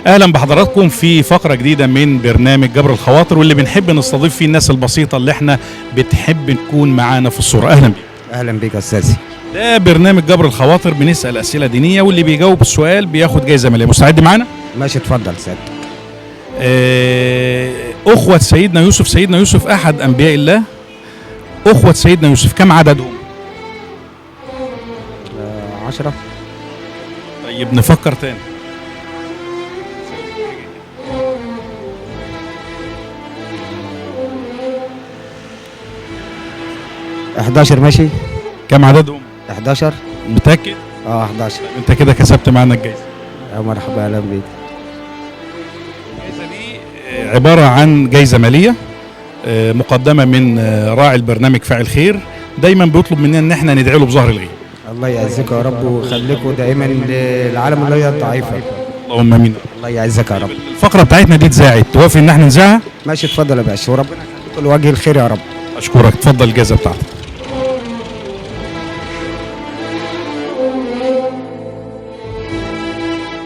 اهلا بحضراتكم في فقره جديده من برنامج جبر الخواطر، واللي بنحب نستضيف فيه الناس البسيطه اللي احنا بتحب نكون معانا في الصوره. اهلا بيك. اهلا بيك يا استاذي. ده برنامج جبر الخواطر، بنسال اسئله دينيه واللي بيجاوب السؤال بياخد جايزه ماليه. مستعد معانا؟ ماشي، اتفضل سيادتك. اخوه سيدنا يوسف، سيدنا يوسف احد انبياء الله. اخوه سيدنا يوسف كم عددهم؟ 10. طيب نفكر تاني. 11 ماشي. كم عددهم؟ 11. متاكد؟ 11. انت كده كسبت معانا الجايزه. يا مرحبا، اهلا بيك. الجايزه دي عباره عن جايزه ماليه مقدمه من راعي البرنامج فاعل خير. دايما بيطلب مننا ان احنا ندعي له بظهر الغيب. الله يعزك يا رب ويخليكم دائما للعالم اللي هي الضعيفه. اللهم امين. الله يعزك يا رب. الفقره بتاعتنا دي اتذاعت، توافق ان احنا نذاعها؟ ماشي، اتفضل يا باشا، وربنا يخليكم لوجه الخير يا رب. اشكرك. اتفضل الجائزه بتاعتك.